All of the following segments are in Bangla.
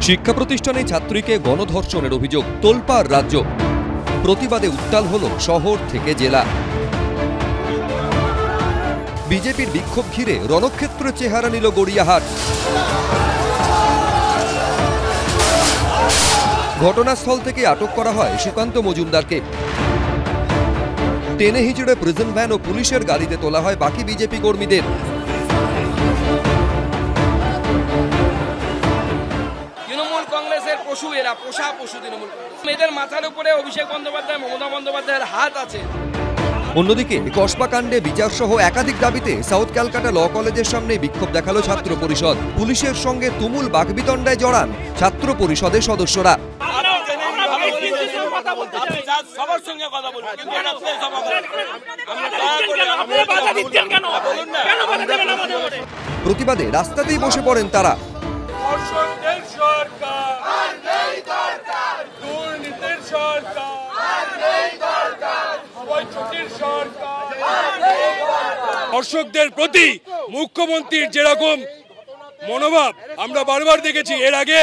শিক্ষা প্রতিষ্ঠানে ছাত্রীকে গণধর্ষণের অভিযোগ, তোলপাড় রাজ্য। প্রতিবাদে উত্তাল হল শহর থেকে জেলা। বিজেপির বিক্ষোভ ঘিরে রণক্ষেত্র চেহারা নিল গড়িয়াহাট। ঘটনাস্থল থেকে আটক করা হয় সুকান্ত মজুমদারকে। টেনে হিচড়ে প্রিজন ভ্যান ও পুলিশের গাড়িতে তোলা হয় বাকি বিজেপি কর্মীদের। তৃণমূল কংগ্রেসের পশু, এরা পোষা পশু তৃণমূল। এদের মাথার উপরে অভিষেক বন্দ্যোপাধ্যায়, মমতা বন্দ্যোপাধ্যায়ের হাত আছে। অন্যদিকে কসবা কাণ্ডে বিচার সহ একাধিক দাবিতে সাউথ ক্যালকাটা ল কলেজের সামনে বিক্ষোভ দেখালো ছাত্র পরিষদ। পুলিশের সঙ্গে তুমুল বাকবিতণ্ডায় জড়ান ছাত্র পরিষদের সদস্যরা। প্রতিবাদে রাস্তাতেই বসে পড়েন তারা। দর্শকদের প্রতি মুখ্যমন্ত্রীর যেরকম মনোভাব আমরা বারবার দেখেছি, এর আগে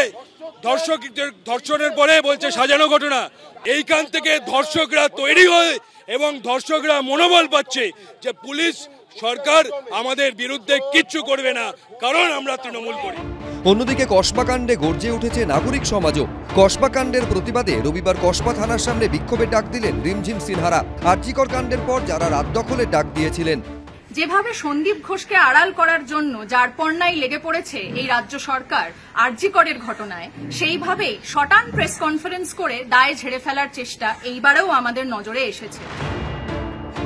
ধর্ষণের পরে বলছে সাজানো ঘটনা। এইখান থেকে ধর্ষকরা তৈরি হয় এবং ধর্ষকরা মনোবল পাচ্ছে যে পুলিশ সরকার আমাদের বিরুদ্ধে কিচ্ছু করবে না, কারণ আমরা তৃণমূল করি। অন্যদিকে কসবা কাণ্ডে গর্জে উঠেছে নাগরিক সমাজও। কসবা কাণ্ডের প্রতিবাদে রবিবার কসবা থানার সামনে বিক্ষোভের ডাক দিলেন রিমঝিম সিনহারা। আরজিকর কাণ্ডের পর যারা রাত দখলের ডাক দিয়েছিলেন। যেভাবে সন্দীপ ঘোষকে আড়াল করার জন্য যার পর্নায় লেগে পড়েছে এই রাজ্য সরকার আরজিকরের ঘটনায়, সেইভাবেই শটান প্রেস কনফারেন্স করে দায় ঝেড়ে ফেলার চেষ্টা এইবারেও আমাদের নজরে এসেছে।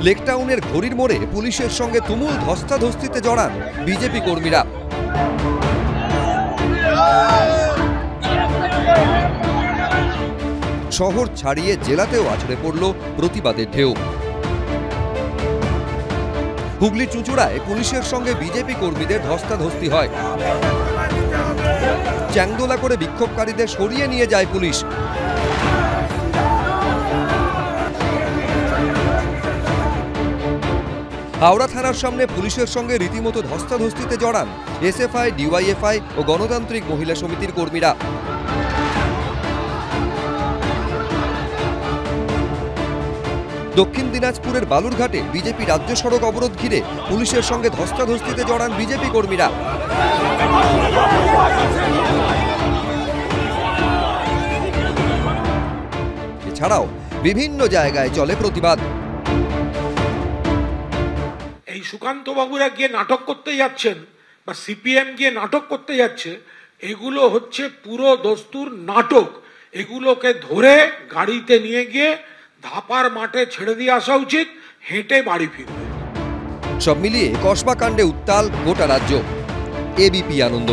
লেকটাউনের ঘড়ির মোড়ে পুলিশের সঙ্গে তুমুল ধস্তাধস্তিতে জড়ান বিজেপি কর্মীরা। শহর ছাড়িয়ে জেলাতেও আছড়ে পড়ল প্রতিবাদের ঢেউ। হুগলি চুঁচুড়ায় পুলিশের সঙ্গে বিজেপি কর্মীদের ধস্তাধস্তি হয়। চ্যাংদোলা করে বিক্ষোভকারীদের সরিয়ে নিয়ে যায় পুলিশ। হাওড়া থানার সামনে পুলিশের সঙ্গে রীতিমতো ধস্তাধস্তিতে জড়ান এসএফআই, ডিওয়াইএফআই ও গণতান্ত্রিক মহিলা সমিতির কর্মীরা। দক্ষিণ দিনাজপুরের বালুরঘাটে বিজেপি রাজ্য সড়ক অবরোধ ঘিরে পুলিশের সঙ্গে ধস্তাধস্তিতে জড়ান বিজেপি কর্মীরা। এছাড়াও বিভিন্ন জায়গায় চলে প্রতিবাদ। এই সুকান্ত বাবুরা গিয়ে নাটক করতে যাচ্ছেন বা সিপিএম গিয়ে নাটক করতে যাচ্ছে, এগুলো হচ্ছে পুরো দস্তুর নাটক। এগুলোকে ধরে গাড়িতে নিয়ে গিয়ে ধাপার মাঠে ছেড়ে দিয়ে আসা উচিত, হেঁটে বাড়ি ফিরবে। সব মিলিয়ে কসবা কাণ্ডে উত্তাল গোটা রাজ্য। এবিপি আনন্দ।